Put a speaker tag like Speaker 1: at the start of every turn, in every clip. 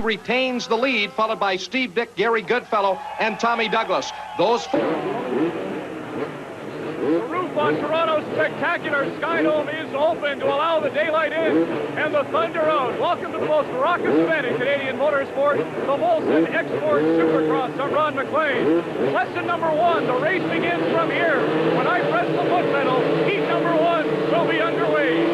Speaker 1: retains the lead, followed by Steve Dick, Gary Goodfellow, and Tommy Douglas. Those
Speaker 2: The roof on Toronto's spectacular Skydome is open to allow the daylight in and the thunder out. Welcome to the most raucous event in Canadian motorsport, the Molson Export Supercross. I'm Ron McLean. Lesson number one, the race begins from here. When I press the foot pedal, heat number one will be underway.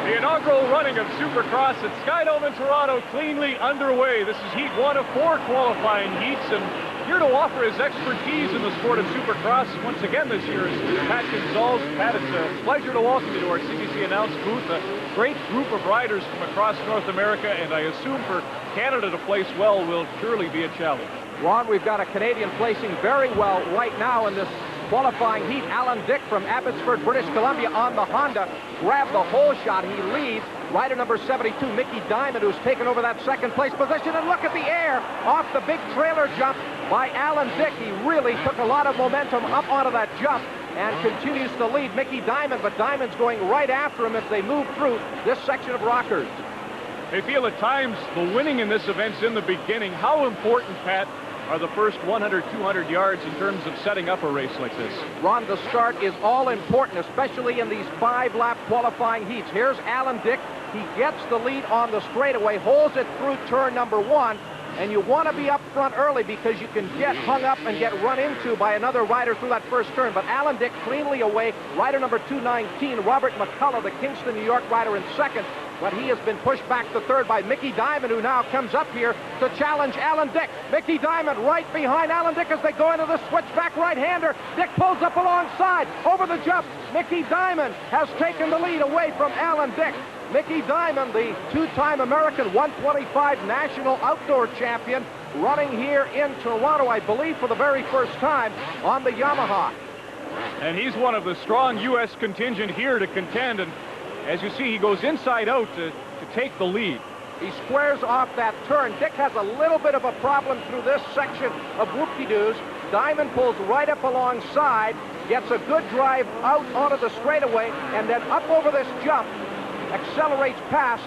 Speaker 2: The inaugural running of Supercross at Skydome in Toronto cleanly underway. This is heat one of 4 qualifying heats, and here to offer his expertise in the sport of Supercross once again this year is Pat Gonzalez. Pat, it's a pleasure to welcome you to our CBC Announce booth. A great group of riders from across North America, and I assume for Canada to place well will surely be a challenge.
Speaker 3: Ron, we've got a Canadian placing very well right now in this qualifying heat. Alan Dick from Abbotsford, British Columbia on the Honda grabbed the whole shot. He leads. Rider number 72, Mickey Diamond, who's taken over that second place position. And look at the air off the big trailer jump by Alan Dick. He really took a lot of momentum up onto that jump and continues to lead Mickey Diamond, but Diamond's going right after him as they move through this section of rockers.
Speaker 2: They feel at times the winning in this event's in the beginning. How important, Pat, are the first 100, 200 yards in terms of setting up a race like this?
Speaker 3: Ron, the start is all important, especially in these 5-lap qualifying heats. Here's Alan Dick. He gets the lead on the straightaway, holds it through turn number 1, and you want to be up front early because you can get hung up and get run into by another rider through that first turn. But Alan Dick cleanly away. Rider number 219, Robert McCullough, the Kingston, New York rider, in second. But he has been pushed back to third by Mickey Diamond, who now comes up here to challenge Alan Dick. Mickey Diamond right behind Alan Dick as they go into the switchback right-hander. Dick pulls up alongside. Over the jump, Mickey Diamond has taken the lead away from Alan Dick. Mickey Diamond, the 2-time American 125 national outdoor champion, running here in Toronto, I believe, for the very first time on the Yamaha.
Speaker 2: And he's one of the strong U.S. contingent here to contend, and as you see, he goes inside out to take the lead.
Speaker 3: He squares off that turn. Dick has a little bit of a problem through this section of whoop-de-doos. Diamond pulls right up alongside, gets a good drive out onto the straightaway, and then up over this jump, accelerates past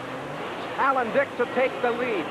Speaker 3: Alan Dick to take the lead.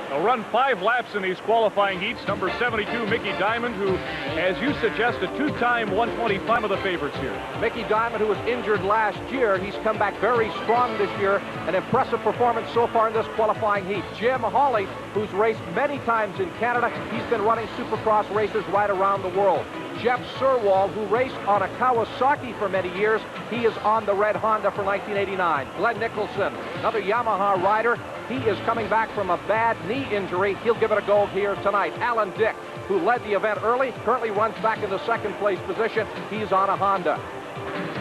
Speaker 2: They'll run 5 laps in these qualifying heats. Number 72, Mickey Diamond, who, as you suggest, a 2-time 125 of the favorites here.
Speaker 3: Mickey Diamond, who was injured last year, he's come back very strong this year. An impressive performance so far in this qualifying heat. Jim Hawley, who's raced many times in Canada, he's been running Supercross races right around the world. Jeff Surwall, who raced on a Kawasaki for many years, he is on the red Honda for 1989. Glenn Nicholson, another Yamaha rider, he is coming back from a bad knee injury. He'll give it a go here tonight. Alan Dick, who led the event early, currently runs back in the second place position. He's on a Honda.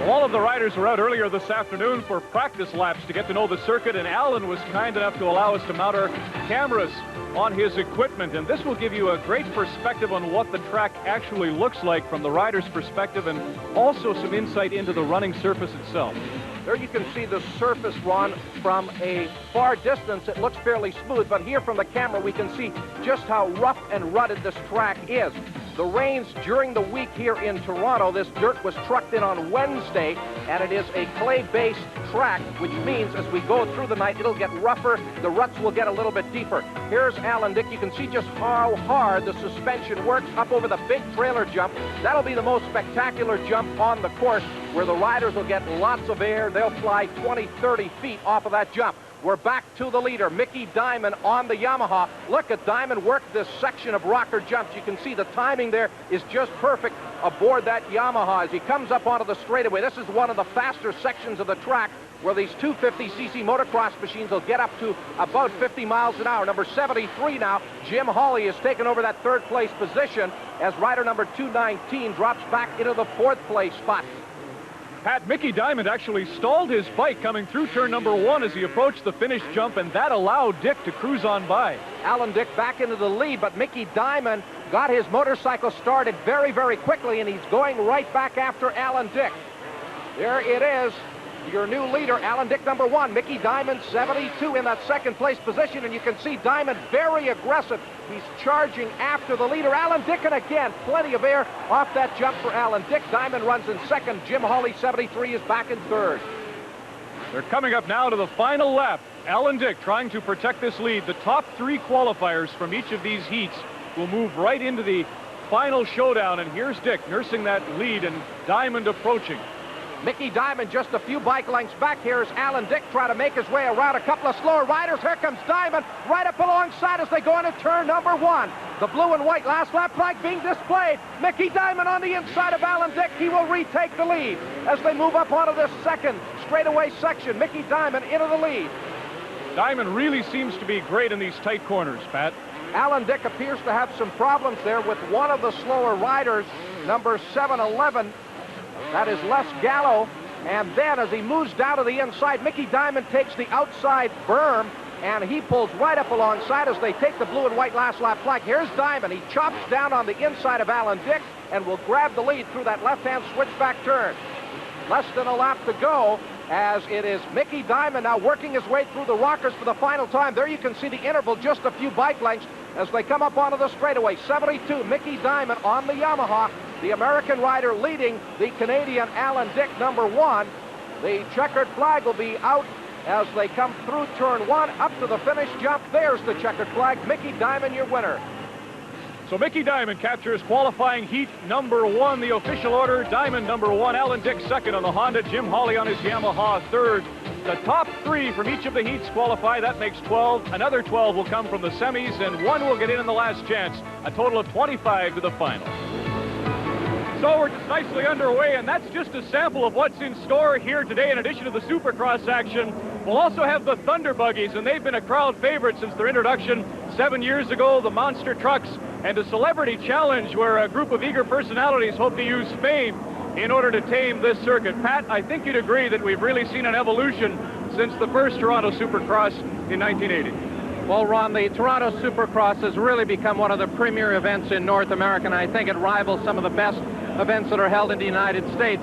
Speaker 2: All of the riders were out earlier this afternoon for practice laps to get to know the circuit, and Alan was kind enough to allow us to mount our cameras on his equipment, and this will give you a great perspective on what the track actually looks like from the rider's perspective, and also some insight into the running surface itself.
Speaker 3: There you can see the surface, Ron, from a far distance. It looks fairly smooth, but here from the camera we can see just how rough and rutted this track is. The rains during the week here in Toronto, this dirt was trucked in on Wednesday, and it is a clay-based track, which means as we go through the night, it'll get rougher, the ruts will get a little bit deeper. Here's Alan Dick. You can see just how hard the suspension works up over the big trailer jump. That'll be the most spectacular jump on the course, where the riders will get lots of air. They'll fly 20, 30 feet off of that jump. We're back to the leader, Mickey Diamond on the Yamaha. Look at Diamond work this section of rocker jumps. You can see the timing there is just perfect aboard that Yamaha as he comes up onto the straightaway. This is one of the faster sections of the track where these 250cc motocross machines will get up to about 50 miles an hour. Number 73 now, Jim Hawley, has taken over that third place position as rider number 219 drops back into the 4th place spot.
Speaker 2: Pat, Mickey Diamond actually stalled his bike coming through turn number 1 as he approached the finish jump, and that allowed Dick to cruise on by.
Speaker 3: Alan Dick back into the lead, but Mickey Diamond got his motorcycle started very, very quickly, and he's going right back after Alan Dick. There it is. Your new leader, Alan Dick, number 1. Mickey Diamond, 72 in that second place position, and you can see Diamond very aggressive. He's charging after the leader, Alan Dick, and again, plenty of air off that jump for Alan Dick. Diamond runs in second. Jim Hawley, 73, is back in third.
Speaker 2: They're coming up now to the final lap Alan Dick trying to protect this lead. The top 3 qualifiers from each of these heats will move right into the final showdown, and here's Dick nursing that lead and Diamond approaching.
Speaker 3: Mickey Diamond just a few bike lengths back. Here's Alan Dick trying to make his way around a couple of slower riders. Here comes Diamond right up alongside as they go into turn number 1. The blue and white last lap flag being displayed. Mickey Diamond on the inside of Alan Dick. He will retake the lead as they move up onto this second straightaway section. Mickey Diamond into the lead.
Speaker 2: Diamond really seems to be great in these tight corners, Pat.
Speaker 3: Alan Dick appears to have some problems there with one of the slower riders, number 711. That is Les Gallo. And then as he moves down to the inside, Mickey Diamond takes the outside berm, and he pulls right up alongside as they take the blue and white last lap flag. Here's Diamond. He chops down on the inside of Alan Dick and will grab the lead through that left-hand switchback turn. Less than a lap to go as it is Mickey Diamond now working his way through the rockers for the final time. There you can see the interval, just a few bike lengths as they come up onto the straightaway. 72, Mickey Diamond on the Yamaha. The American rider leading the Canadian Alan Dick, number 1. The checkered flag will be out as they come through turn 1 up to the finish jump. There's the checkered flag. Mickey Diamond, your winner.
Speaker 2: So Mickey Diamond captures qualifying heat number 1, the official order. Diamond number 1, Alan Dick second on the Honda, Jim Hawley on his Yamaha third. The top 3 from each of the heats qualify. That makes 12. Another 12 will come from the semis, and 1 will get in the last chance. A total of 25 to the final. So we're just nicely underway, and that's just a sample of what's in store here today. In addition to the Supercross action, we'll also have the Thunder Buggies, and they've been a crowd favorite since their introduction 7 years ago. The monster trucks and a celebrity challenge where a group of eager personalities hope to use fame in order to tame this circuit. Pat, I think you'd agree that we've really seen an evolution since the first Toronto Supercross in 1980.
Speaker 3: Well, Ron, the Toronto Supercross has really become one of the premier events in North America, and I think it rivals some of the best events that are held in the United States.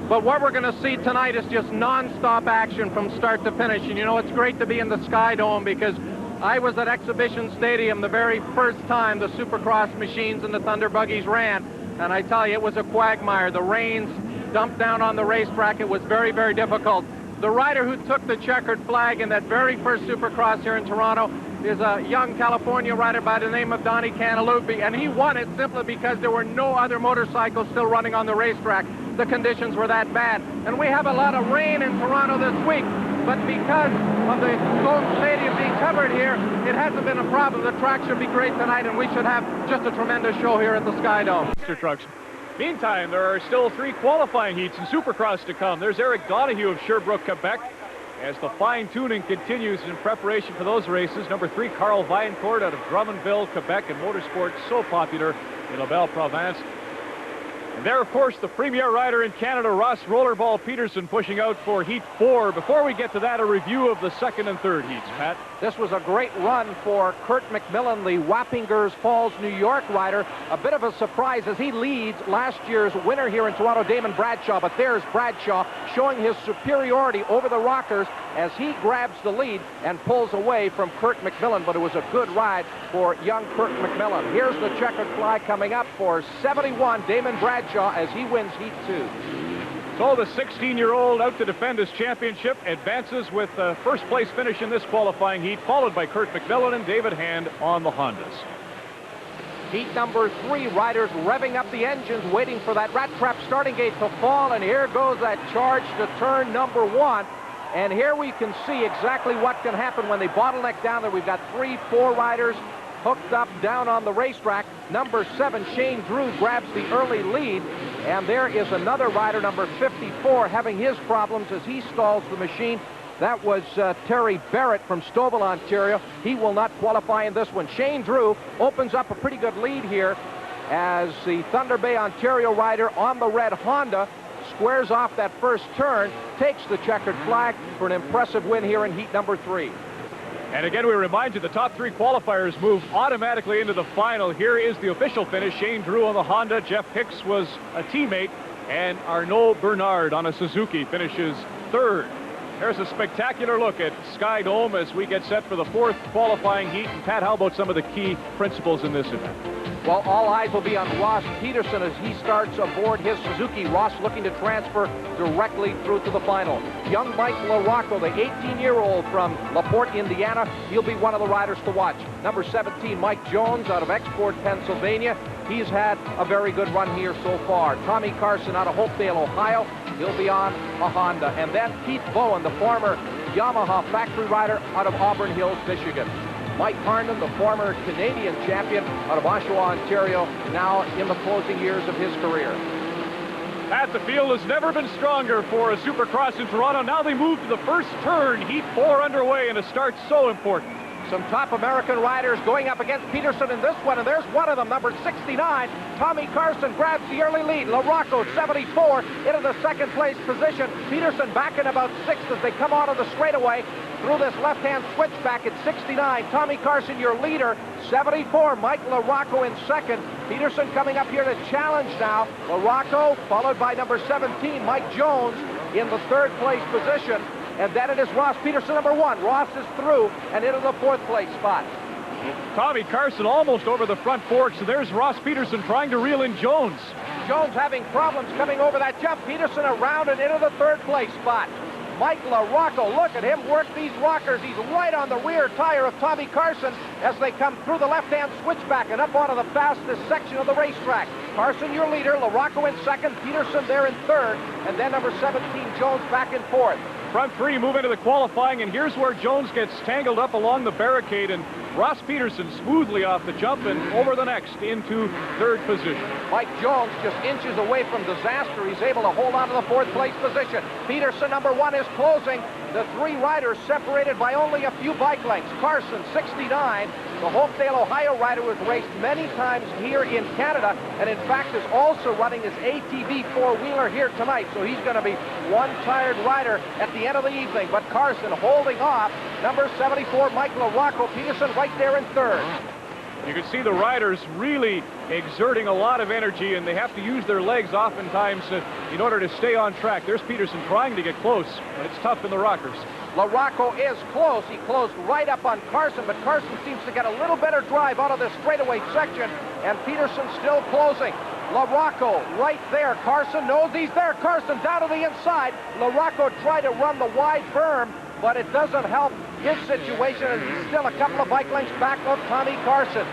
Speaker 3: But what we're going to see tonight is just non-stop action from start to finish. And you know, it's great to be in the Sky Dome because I was at Exhibition Stadium the very first time the Supercross machines and the Thunder Buggies ran. And I tell you, it was a quagmire. The rains dumped down on the racetrack. It was very, very difficult. The rider who took the checkered flag in that very first Supercross here in Toronto is a young California rider by the name of Donnie Cantalupi, and he won it simply because there were no other motorcycles still running on the racetrack. The conditions were that bad. And we have a lot of rain in Toronto this week, but because of the Dome Stadium being covered here, it hasn't been a problem. The track should be great tonight, and we should have just a tremendous show here at the Sky Dome.
Speaker 2: Monster trucks. Meantime, there are still 3 qualifying heats in Supercross to come. There's Eric Donahue of Sherbrooke, Quebec, as the fine-tuning continues in preparation for those races. Number 3, Carl Vaillancourt out of Drummondville, Quebec, and motorsport so popular in La Belle Province. And there, of course, the premier rider in Canada, Ross Rollerball Peterson, pushing out for Heat 4. Before we get to that, a review of the second and third heats, Pat.
Speaker 3: This was a great run for Kurt McMillan, the Wappingers Falls, New York rider. A bit of a surprise as he leads last year's winner here in Toronto, Damon Bradshaw. But there's Bradshaw showing his superiority over the rockers as he grabs the lead and pulls away from Kurt McMillan. But it was a good ride for young Kurt McMillan. Here's the checkered flag coming up for 71, Damon Bradshaw, as he wins Heat 2.
Speaker 2: So the 16-year-old out to defend his championship advances with a first-place finish in this qualifying heat, followed by Kurt McMillan and David Hand on the Hondas.
Speaker 3: Heat number 3, riders revving up the engines, waiting for that rat trap starting gate to fall, and here goes that charge to turn number 1. And here we can see exactly what can happen when they bottleneck down there. We've got 3, 4 riders hooked up down on the racetrack. Number 7, Shane Drew, grabs the early lead. And there is another rider, number 54, having his problems as he stalls the machine. That was Terry Barrett from Stouffville, Ontario. He will not qualify in this one. Shane Drew opens up a pretty good lead here as the Thunder Bay, Ontario rider on the red Honda squares off that first turn, takes the checkered flag for an impressive win here in heat number 3.
Speaker 2: And again, we remind you, the top 3 qualifiers move automatically into the final. Here is the official finish. Shane Drew on the Honda. Jeff Hicks was a teammate. And Arnaud Bernard on a Suzuki finishes 3rd. There's a spectacular look at Sky Dome as we get set for the 4th qualifying heat. And Pat, how about some of the key principles in this event?
Speaker 3: Well, all eyes will be on Ross Peterson as he starts aboard his Suzuki. Ross looking to transfer directly through to the final. Young Mike LaRocco, the 18-year-old from LaPorte, Indiana, he'll be one of the riders to watch. Number 17, Mike Jones out of Export, Pennsylvania. He's had a very good run here so far. Tommy Carson out of Hopedale, Ohio. He'll be on a Honda. And then Keith Bowen, the former Yamaha factory rider out of Auburn Hills, Michigan. Mike Harnden, the former Canadian champion out of Oshawa, Ontario, now in the closing years of his career.
Speaker 2: Pat, the field has never been stronger for a Supercross in Toronto. Now they move to the first turn. Heat 4 underway, and a start so important.
Speaker 3: Some top American riders going up against Peterson in this one, and there's one of them, number 69. Tommy Carson grabs the early lead. LaRocco, 74, into the second place position. Peterson back in about 6th as they come out of the straightaway through this left-hand switchback at 69. Tommy Carson, your leader, 74. Mike LaRocco in second. Peterson coming up here to challenge now. LaRocco, followed by number 17, Mike Jones, in the third place position. And then it is Ross Peterson, number 1. Ross is through and into the fourth place spot.
Speaker 2: Tommy Carson almost over the front forks. So there's Ross Peterson trying to reel in Jones.
Speaker 3: Jones having problems coming over that jump. Peterson around and into the third place spot. Mike LaRocco, look at him work these rockers. He's right on the rear tire of Tommy Carson as they come through the left-hand switchback and up onto the fastest section of the racetrack. Carson, your leader. LaRocco in second. Peterson there in third. And then number 17, Jones, back in fourth.
Speaker 2: Front three move into the qualifying, and here's where Jones gets tangled up along the barricade, and Ross Peterson smoothly off the jump and over the next into third position.
Speaker 3: Mike Jones just inches away from disaster. He's able to hold on to the fourth place position. Peterson, number 1, is closing. The three riders separated by only a few bike lengths. Carson, 69, the Hopedale, Ohio rider who has raced many times here in Canada, and in fact is also running his ATV four-wheeler here tonight. So he's going to be one tired rider at the end of the evening. But Carson holding off number 74, Mike LaRocco. Peterson right there in third.
Speaker 2: You can see the riders really exerting a lot of energy, and they have to use their legs oftentimes in order to stay on track. There's Peterson trying to get close, but it's tough in the rockers.
Speaker 3: LaRocco is close. He closed right up on Carson, but Carson seems to get a little better drive out of this straightaway section, and Peterson still closing. LaRocco right there. Carson knows he's there. Carson down to the inside. LaRocco tried to run the wide berm, but it doesn't help his situation, and he's still a couple of bike lengths back of Tommy Carson.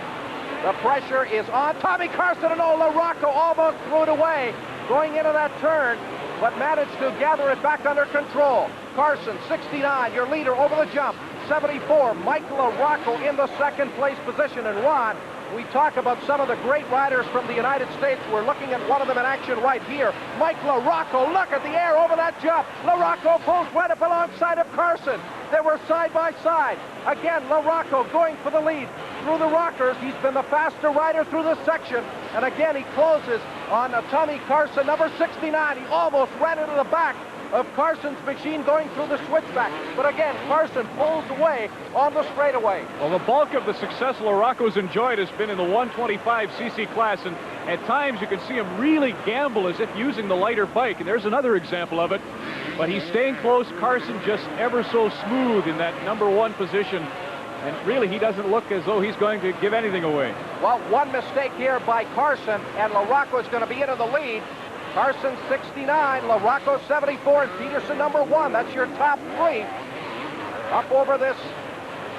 Speaker 3: The pressure is on Tommy Carson, and LaRocco almost threw it away going into that turn, but managed to gather it back under control. Carson, 69, your leader over the jump. 74, Mike LaRocco in the second place position. And Ron, we talk about some of the great riders from the United States. We're looking at one of them in action right here. Mike LaRocco, look at the air over that jump. LaRocco pulls right up alongside of Carson. They were side by side. Again, LaRocco going for the lead through the rockers. He's been the faster rider through this section. And again, he closes on Tommy Carson, number 69. He almost ran into the back of Carson's machine going through the switchback. But again, Carson pulls away on the straightaway.
Speaker 2: Well, the bulk of the success LaRocco's enjoyed has been in the 125cc class, and at times you can see him really gamble as if using the lighter bike, and there's another example of it. But he's staying close. Carson just ever so smooth in that number 1 position, and really he doesn't look as though he's going to give anything away.
Speaker 3: Well, one mistake here by Carson, and LaRocco is going to be into the lead. Carson 69, LaRocco 74, and Peterson number 1. That's your top 3. Up over this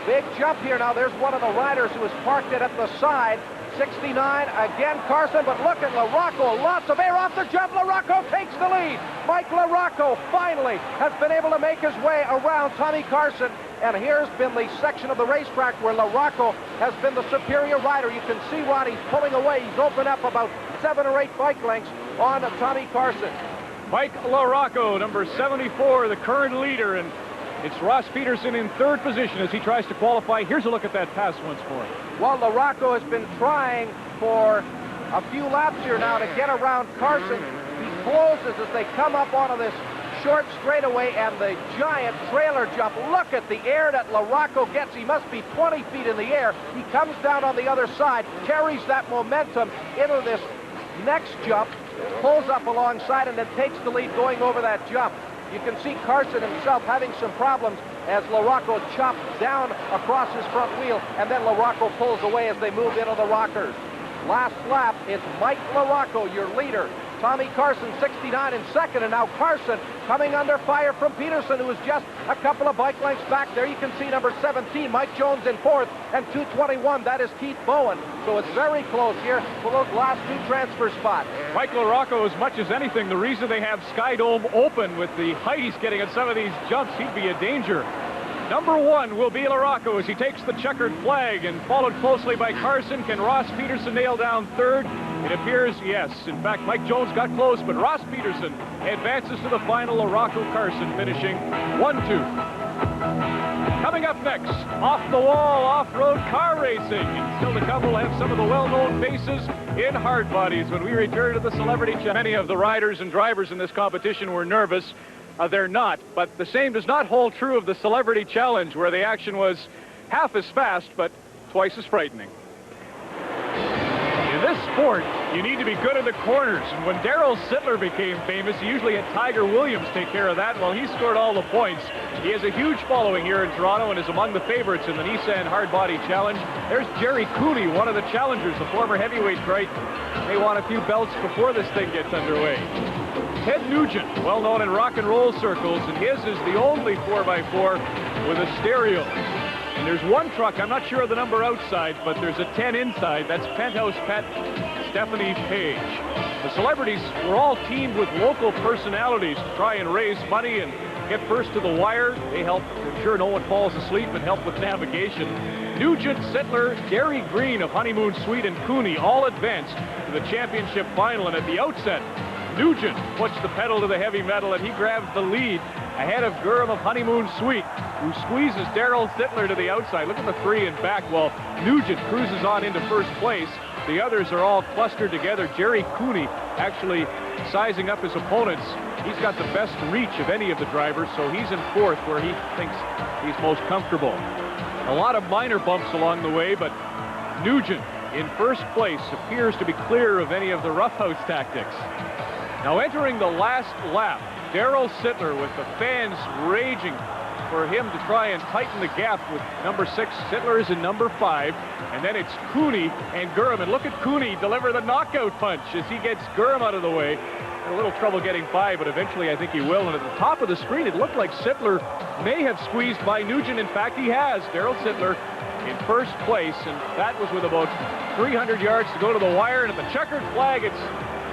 Speaker 3: big jump here. Now there's one of the riders who has parked it at the side. 69, again Carson, but look at LaRocco. Lots of air off the jump. LaRocco takes the lead. Mike LaRocco finally has been able to make his way around Tommy Carson. And here's been the section of the racetrack where LaRocco has been the superior rider. You can see Ron, he's pulling away. He's opened up about 7 or 8 bike lengths on Tommy Carson.
Speaker 2: Mike LaRocco, number 74, the current leader, and it's Ross Peterson in third position as he tries to qualify. Here's a look at that pass once more.
Speaker 3: Well, LaRocco has been trying for a few laps here now to get around Carson. He closes as they come up onto this short straightaway and the giant trailer jump. Look at the air that LaRocco gets. He must be 20 feet in the air. He comes down on the other side, carries that momentum into this next jump, pulls up alongside, and then takes the lead going over that jump. You can see Carson himself having some problems as LaRocco chops down across his front wheel, and then LaRocco pulls away as they move into the rockers. Last lap, it's Mike LaRocco, your leader. Tommy Carson, 69 in second, and now Carson coming under fire from Peterson, who is just a couple of bike lengths back. There you can see number 17, Mike Jones in fourth, and 221, that is Keith Bowen. So it's very close here for those last two transfer spots.
Speaker 2: Mike LaRocco, as much as anything, the reason they have Skydome open with the height he's getting at some of these jumps, he'd be a danger. Number one will be LaRocco as he takes the checkered flag, and followed closely by Carson. Can Ross Peterson nail down third? It appears, yes. In fact, Mike Jones got close, but Ross Peterson advances to the final. LaRocco Carson finishing 1-2. Coming up next, off-the-wall off-road car racing. And still to come, we'll have some of the well-known faces in hard bodies when we return to the Celebrity Challenge. Many of the riders and drivers in this competition were nervous. They're not, but the same does not hold true of the Celebrity Challenge, where the action was half as fast, but twice as frightening. In this sport, you need to be good in the corners, and when Darrell Sittler became famous, he usually had Tiger Williams take care of that. Well, he scored all the points. He has a huge following here in Toronto and is among the favorites in the Nissan Hard Body Challenge. There's Jerry Cooney, one of the challengers, the former heavyweight great. They want a few belts before this thing gets underway. Ted Nugent, well known in rock and roll circles, and his is the only 4x4 with a stereo. And there's one truck, I'm not sure of the number outside, but there's a 10 inside. That's Penthouse Pet Stephanie Page. The celebrities were all teamed with local personalities to try and raise money and get first to the wire. They help ensure no one falls asleep and help with navigation. Nugent, Sittler, Gary Green of Honeymoon Suite, and Cooney all advanced to the championship final. And at the outset, Nugent puts the pedal to the heavy metal, and he grabs the lead ahead of Gurham of Honeymoon Suite, who squeezes Darrell Sittler to the outside. Look at the three in back while Nugent cruises on into first place. The others are all clustered together. Jerry Cooney actually sizing up his opponents. He's got the best reach of any of the drivers, so he's in fourth where he thinks he's most comfortable. A lot of minor bumps along the way, but Nugent in first place appears to be clear of any of the roughhouse tactics. Now entering the last lap, Darrell Sittler with the fans raging for him to try and tighten the gap with number 6. Sittler is in number 5. And then it's Cooney and Gurham. And look at Cooney deliver the knockout punch as he gets Gurham out of the way. Had a little trouble getting by, but eventually I think he will. And at the top of the screen, it looked like Sittler may have squeezed by Nugent. In fact, he has. Darrell Sittler in first place, and that was with about 300 yards to go to the wire. And at the checkered flag, it's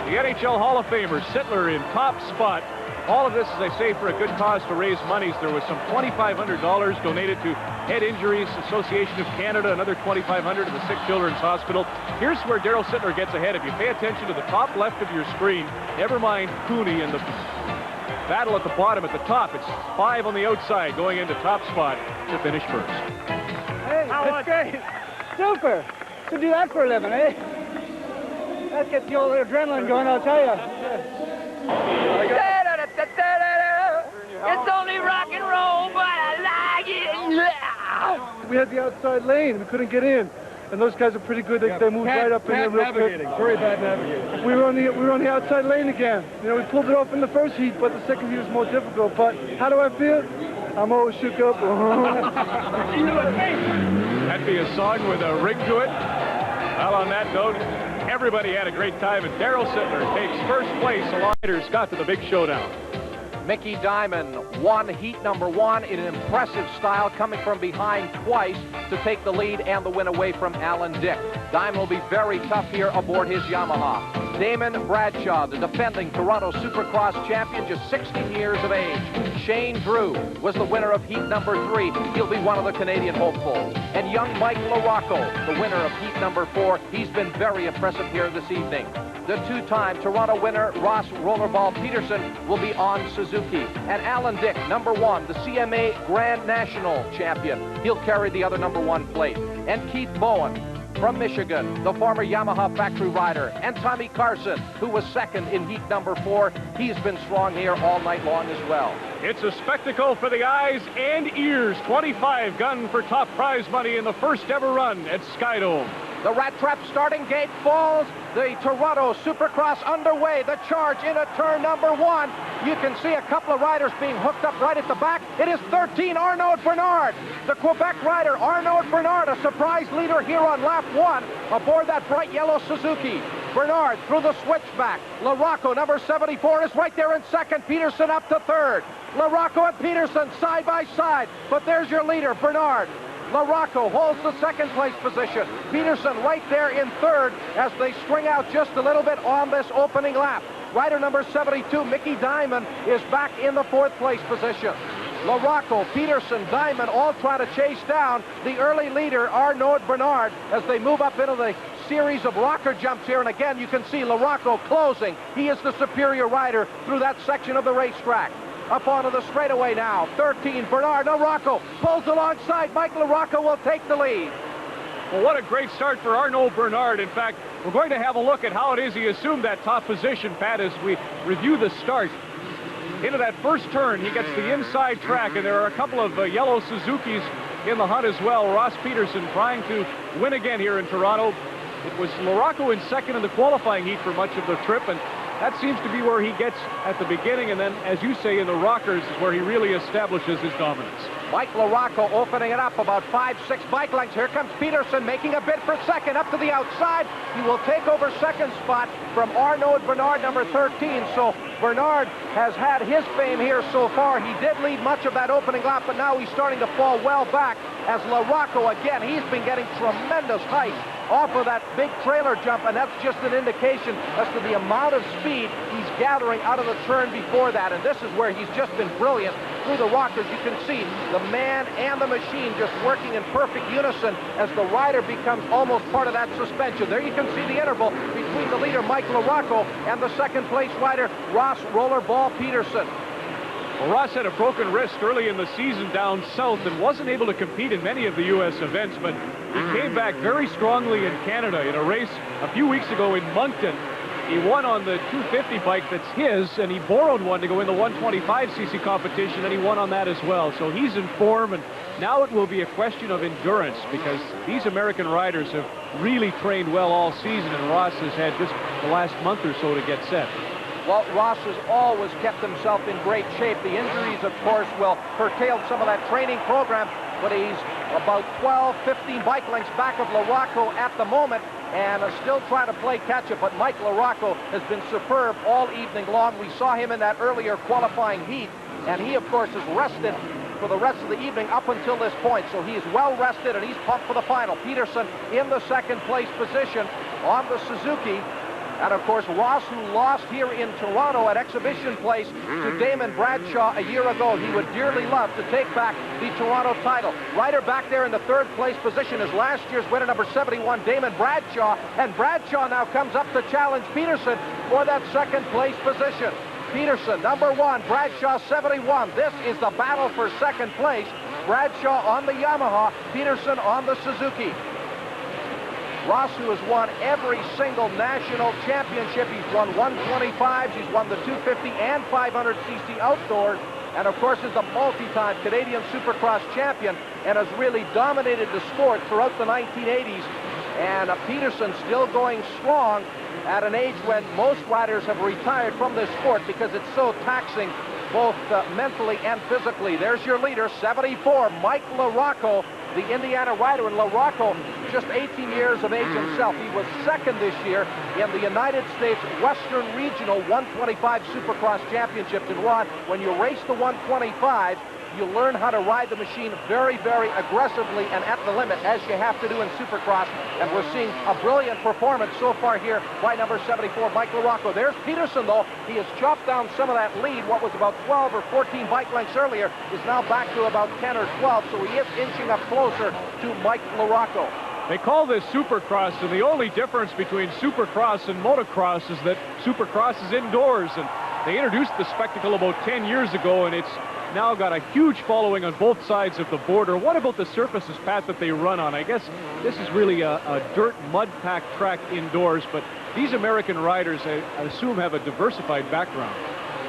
Speaker 2: the NHL Hall of Famer, Sittler, in top spot. All of this, as I say, for a good cause to raise monies. There was some $2,500 donated to Head Injuries Association of Canada, another $2,500 to the Sick Children's Hospital. Here's where Darrell Sittler gets ahead. If you pay attention to the top left of your screen, never mind Cooney and the battle at the bottom. At the top, it's 5 on the outside going into top spot to finish first.
Speaker 4: Hey, that's great. Super. To do that for a living, eh? That gets the old adrenaline going, I'll tell you.
Speaker 5: It's only rock and roll, but I like it. Yeah.
Speaker 4: We had the outside lane. We couldn't get in. And those guys are pretty good. They moved right up in there real quick. Very bad navigating. We were on the outside lane again. You know, we pulled it off in the first heat, but the second heat was more difficult. But how do I feel? I'm all shook up.
Speaker 2: That'd be a song with a ring to it. Well, on that note, everybody had a great time, and Darrell Sittler takes first place. The Riders got to the big showdown.
Speaker 3: Mickey Diamond won heat number 1 in an impressive style, coming from behind twice to take the lead and the win away from Alan Dick. Diamond will be very tough here aboard his Yamaha. Damon Bradshaw, the defending Toronto Supercross champion, just 16 years of age. Shane Drew was the winner of heat number 3. He'll be one of the Canadian hopefuls. And young Mike LaRocco, the winner of heat number 4. He's been very impressive here this evening. The two-time Toronto winner, Ross Rollerball Peterson, will be on Suzuki. And Alan Dick, number 1, the CMA Grand National champion. He'll carry the other number 1 plate. And Keith Bowen from Michigan, the former Yamaha factory rider. And Tommy Carson, who was second in heat number 4. He's been strong here all night long as well.
Speaker 2: It's a spectacle for the eyes and ears. 25 gun for top prize money in the first ever run at Skydome.
Speaker 3: The Rat Trap starting gate falls. The Toronto Supercross underway. The charge into turn number 1. You can see a couple of riders being hooked up right at the back. It is 13, Arnaud Bernard. The Quebec rider, Arnaud Bernard, a surprise leader here on lap 1 aboard that bright yellow Suzuki. Bernard through the switchback. LaRocco, number 74, is right there in second. Peterson up to third. LaRocco and Peterson side by side. But there's your leader, Bernard. LaRocco holds the second place position. Peterson right there in third as they string out just a little bit on this opening lap. Rider number 72, Mickey Diamond, is back in the fourth place position. LaRocco, Peterson, Diamond all trying to chase down the early leader, Arnaud Bernard, as they move up into the series of rocker jumps here. And again, you can see LaRocco closing. He is the superior rider through that section of the racetrack. Up onto the straightaway now. 13, Bernard LaRocco pulls alongside. Mike LaRocco will take the lead.
Speaker 2: Well, what a great start for Arnaud Bernard. In fact, we're going to have a look at how it is he assumed that top position, Pat, as we review the start. Into that first turn, he gets the inside track, and there are a couple of yellow Suzukis in the hunt as well. Ross Peterson trying to win again here in Toronto. It was LaRocco in second in the qualifying heat for much of the trip, and that seems to be where he gets at the beginning, and then, as you say, in the rockers is where he really establishes his dominance.
Speaker 3: Mike LaRocco opening it up about 5-6 bike lengths. Here comes Peterson making a bid for second up to the outside. He will take over second spot from Arnaud Bernard, number 13. So Bernard has had his fame here so far. He did lead much of that opening lap, but now he's starting to fall well back as LaRocco, again, he's been getting tremendous height off of that big trailer jump, and that's just an indication as to the amount of speed he's gathering out of the turn before that. And this is where he's just been brilliant through the rockers. You can see the man and the machine just working in perfect unison as the rider becomes almost part of that suspension. There you can see the interval between the leader, Mike LaRocco, and the second place rider, Ross Rollerball Peterson.
Speaker 2: Well, Ross had a broken wrist early in the season down south and wasn't able to compete in many of the U.S. events, but he came back very strongly in Canada in a race a few weeks ago in Moncton. He won on the 250 bike that's his, and he borrowed one to go in the 125cc competition, and he won on that as well. So he's in form, and now it will be a question of endurance because these American riders have really trained well all season, and Ross has had just the last month or so to get set.
Speaker 3: Well, Ross has always kept himself in great shape. The injuries, of course, will curtail some of that training program, but he's about 12, 15 bike lengths back of LaRocco at the moment and still trying to play catch-up. But Mike LaRocco has been superb all evening long. We saw him in that earlier qualifying heat, and he, of course, is rested for the rest of the evening up until this point. So he is well rested, and he's pumped for the final. Peterson in the second place position on the Suzuki. And, of course, Ross, who lost here in Toronto at Exhibition Place to Damon Bradshaw a year ago. He would dearly love to take back the Toronto title. Rider back there in the third place position is last year's winner, number 71, Damon Bradshaw. And Bradshaw now comes up to challenge Peterson for that second place position. Peterson, number 1, Bradshaw, 71. This is the battle for second place. Bradshaw on the Yamaha, Peterson on the Suzuki. Ross, who has won every single national championship. He's won 125s, he's won the 250 and 500cc outdoors, and of course is a multi-time Canadian Supercross champion and has really dominated the sport throughout the 1980s. And Peterson still going strong at an age when most riders have retired from this sport because it's so taxing both mentally and physically. There's your leader, 74, Mike LaRocco, the Indiana rider. And LaRocco, just 18 years of age himself. He was second this year in the United States Western Regional 125 Supercross Championships. And Ron, when you race the 125, you learn how to ride the machine very, very aggressively and at the limit, as you have to do in Supercross. And we're seeing a brilliant performance so far here by number 74, Mike LaRocco. There's Peterson, though. He has chopped down some of that lead. What was about 12 or 14 bike lengths earlier is now back to about 10 or 12, so he is inching up closer to Mike LaRocco.
Speaker 2: They call this Supercross, and the only difference between Supercross and motocross is that Supercross is indoors, and they introduced the spectacle about 10 years ago, and it's now got a huge following on both sides of the border. What about the surfaces, Pat, that they run on? I guess this is really a dirt mud-packed track indoors, but these American riders, I assume, have a diversified background.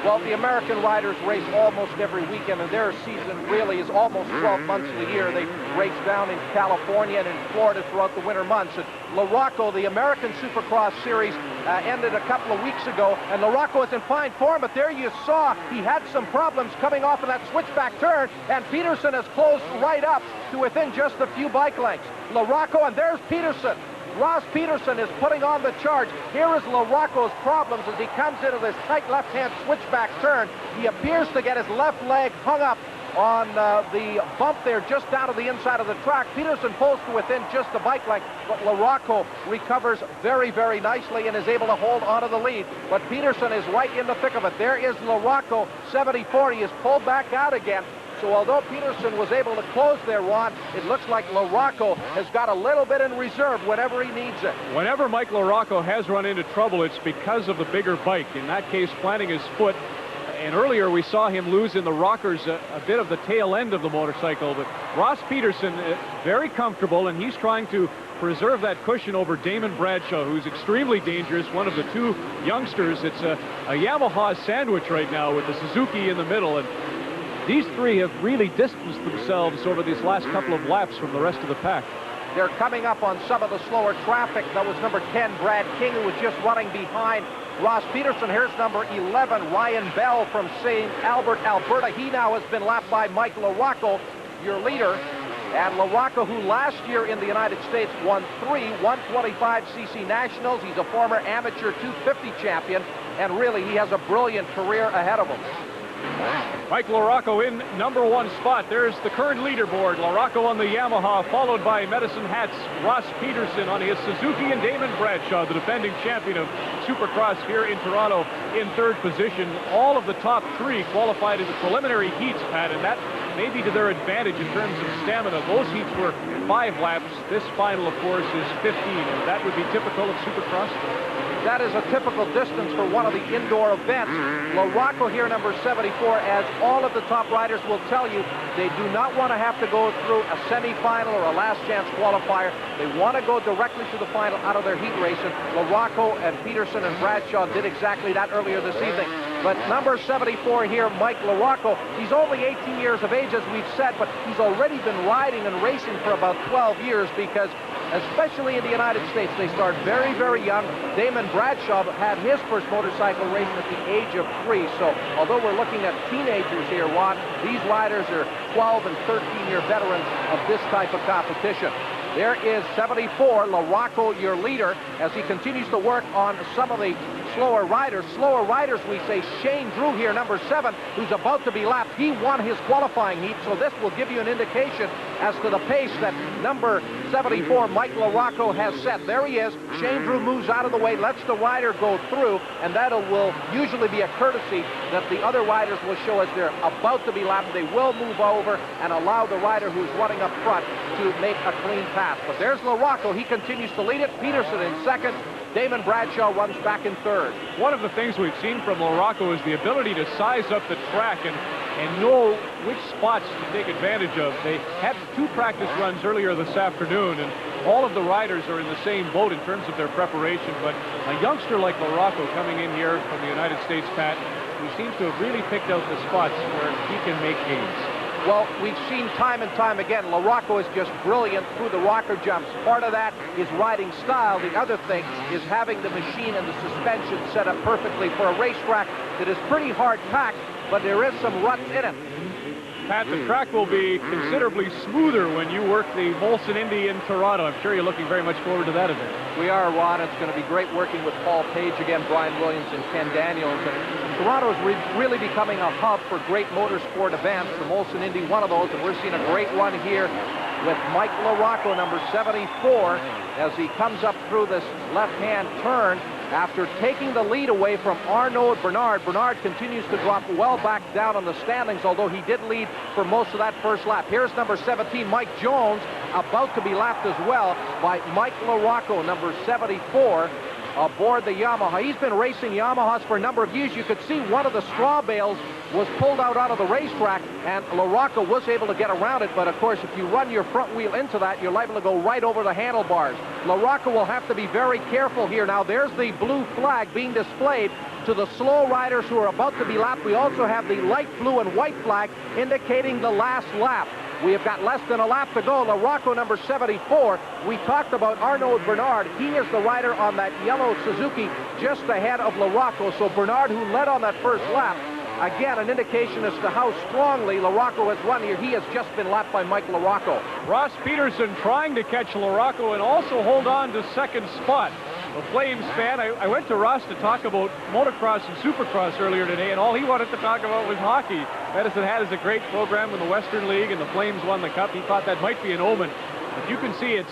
Speaker 3: Well, the American riders race almost every weekend, and their season really is almost 12 months of the year. They race down in California and in Florida throughout the winter months. And LaRocco, the American Supercross Series, ended a couple of weeks ago, and LaRocco is in fine form, but there you saw he had some problems coming off of that switchback turn, and Peterson has closed right up to within just a few bike lengths. LaRocco, and there's Peterson. Ross Peterson is putting on the charge. Here is LaRocco's problems as he comes into this tight left-hand switchback turn. He appears to get his left leg hung up on the bump there just down to the inside of the track. Peterson pulls to within just a bike length, but LaRocco recovers very, very nicely and is able to hold onto the lead. But Peterson is right in the thick of it. There is LaRocco, 74. He is pulled back out again. So although Peterson was able to close there, Ron, it looks like LaRocco has got a little bit in reserve whenever he needs it.
Speaker 2: Whenever Mike LaRocco has run into trouble, it's because of the bigger bike. In that case, planting his foot. And earlier we saw him lose in the rockers a bit of the tail end of the motorcycle. But Ross Peterson, very comfortable, and he's trying to preserve that cushion over Damon Bradshaw, who's extremely dangerous, one of the two youngsters. It's a Yamaha sandwich right now with the Suzuki in the middle. And these three have really distanced themselves over these last couple of laps from the rest of the pack.
Speaker 3: They're coming up on some of the slower traffic. That was number 10, Brad King, who was just running behind Ross Peterson. Here's number 11, Ryan Bell from St. Albert, Alberta. He now has been lapped by Mike LaRocco, your leader. And LaRocco, who last year in the United States won 3 125cc Nationals. He's a former amateur 250 champion, and really he has a brilliant career ahead of him.
Speaker 2: Mike LaRocco in #1 spot. There's the current leaderboard. LaRocco on the Yamaha, followed by Medicine Hat's Ross Peterson on his Suzuki, and Damon Bradshaw, the defending champion of Supercross here in Toronto, in third position. All of the top three qualified in the preliminary heats, Pat, and that may be to their advantage in terms of stamina. Those heats were 5 laps. This final, of course, is 15, and that would be typical of Supercross.
Speaker 3: That is a typical distance for one of the indoor events. LaRocco here, number 74, as all of the top riders will tell you, they do not want to have to go through a semifinal or a last chance qualifier. They want to go directly to the final out of their heat race. And LaRocco and Peterson and Bradshaw did exactly that earlier this evening. But number 74 here, Mike LaRocco, he's only 18 years of age, as we've said, but he's already been riding and racing for about 12 years because, especially in the United States, they start very, very young. Damon Bradshaw had his first motorcycle race at the age of 3. So although we're looking at teenagers here, Ron, these riders are 12 and 13-year veterans of this type of competition. There is 74, LaRocco, your leader, as he continues to work on some of the slower riders. Slower riders, we say. Shane Drew here, number 7, who's about to be lapped. He won his qualifying heat, so this will give you an indication as to the pace that number 74, Mike LaRocco, has set. There he is. Shane Drew moves out of the way, lets the rider go through, and that will usually be a courtesy that the other riders will show as they're about to be lapped. They will move over and allow the rider who's running up front to make a clean pass. But there's LaRocco. He continues to lead it. Peterson in second. Damon Bradshaw runs back in third.
Speaker 2: One of the things we've seen from LaRocco is the ability to size up the track and know which spots to take advantage of. They had 2 practice runs earlier this afternoon, and all of the riders are in the same boat in terms of their preparation. But a youngster like LaRocco coming in here from the United States, Pat, he seems to have really picked out the spots where he can make gains.
Speaker 3: Well, we've seen time and time again, LaRocco is just brilliant through the rocker jumps. Part of that is riding style. The other thing is having the machine and the suspension set up perfectly for a racetrack that is pretty hard packed, but there is some ruts in it.
Speaker 2: Pat, the track will be considerably smoother when you work the Molson Indy in Toronto. I'm sure you're looking very much forward to that event.
Speaker 3: We are, Ron. It's going to be great working with Paul Page again, Brian Williams, and Ken Daniels. And Toronto is really becoming a hub for great motorsport events. The Molson Indy, one of those, and we're seeing a great run here with Mike LaRocco, number 74, as he comes up through this left-hand turn. After taking the lead away from Arnaud Bernard, Bernard continues to drop well back down on the standings, although he did lead for most of that first lap. Here's number 17, Mike Jones, about to be lapped as well by Mike LaRocco, number 74. aboard the Yamaha. He's been racing Yamahas for a number of years. You could see one of the straw bales was pulled out onto the racetrack, and LaRocco was able to get around it, but of course, if you run your front wheel into that, you're liable to go right over the handlebars. LaRocco will have to be very careful here. Now, there's the blue flag being displayed to the slow riders who are about to be lapped. We also have the light blue and white flag indicating the last lap. We have got less than a lap to go. LaRocco, number 74. We talked about Arnaud Bernard. He is the rider on that yellow Suzuki just ahead of LaRocco. So Bernard, who led on that first lap, again, an indication as to how strongly LaRocco has run here. He has just been lapped by Mike LaRocco.
Speaker 2: Ross Peterson trying to catch LaRocco and also hold on to second spot. The Flames fan, I went to Ross to talk about motocross and supercross earlier today, and all he wanted to talk about was hockey. Medicine Hat is a great program in the Western League, and the Flames won the Cup. He thought that might be an omen. But you can see it's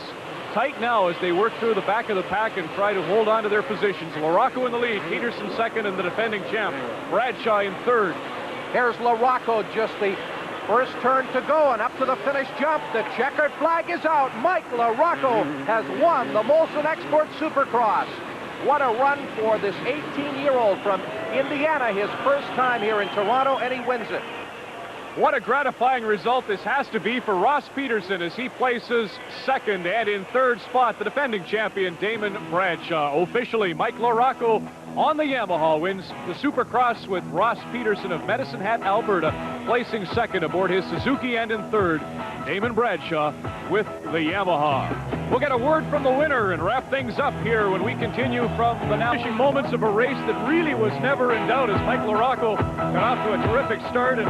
Speaker 2: tight now as they work through the back of the pack and try to hold on to their positions. LaRocco in the lead, Peterson second, and the defending champ, Bradshaw, in third.
Speaker 3: Here's LaRocco, just the first turn to go, and up to the finish jump. The checkered flag is out. Mike LaRocco has won the Molson Export Supercross. What a run for this 18-year-old from Indiana, his first time here in Toronto, and he wins it.
Speaker 2: What a gratifying result this has to be for Ross Peterson as he places second, and in third spot, the defending champion, Damon Bradshaw. Officially, Mike LaRocco on the Yamaha wins the Supercross with Ross Peterson of Medicine Hat, Alberta, placing second aboard his Suzuki, and in third, Damon Bradshaw with the Yamaha. We'll get a word from the winner and wrap things up here when we continue from the now finishing moments of a race that really was never in doubt as Mike LaRocco got off to a terrific start and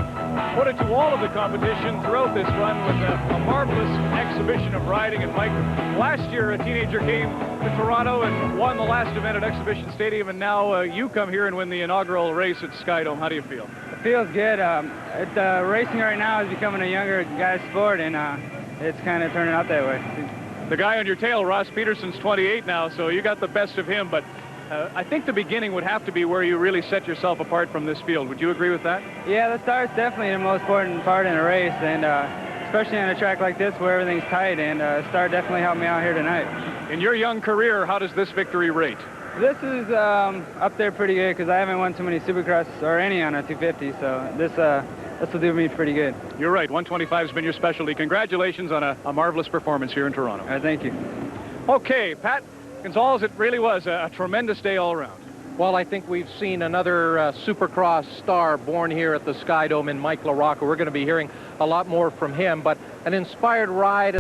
Speaker 2: put it to all of the competition throughout this run with a marvelous exhibition of riding. And Mike, last year a teenager came to Toronto and won the last event at Exhibition Stadium, and now you come here and win the inaugural race at Skydome. How do you feel?
Speaker 6: It feels good. Racing right now is becoming a younger guy's sport, and it's kind of turning out that way.
Speaker 2: The guy on your tail, Ross Peterson's 28 now, so you got the best of him, but I think the beginning would have to be where you really set yourself apart from this field. Would you agree with that?
Speaker 6: Yeah, the start's definitely the most important part in a race, and especially on a track like this where everything's tight, and start definitely helped me out here tonight.
Speaker 2: In your young career, how does this victory rate?
Speaker 6: This is up there pretty good because I haven't won too many Supercross or any on a 250, so this will do me pretty good.
Speaker 2: You're right. 125 has been your specialty. Congratulations on a marvelous performance here in Toronto.
Speaker 6: All right, thank you.
Speaker 2: Okay, Pat Gonzalez, it really was a tremendous day all around.
Speaker 3: Well, I think we've seen another Supercross star born here at the Skydome in Mike LaRocco. We're going to be hearing a lot more from him, but an inspired ride.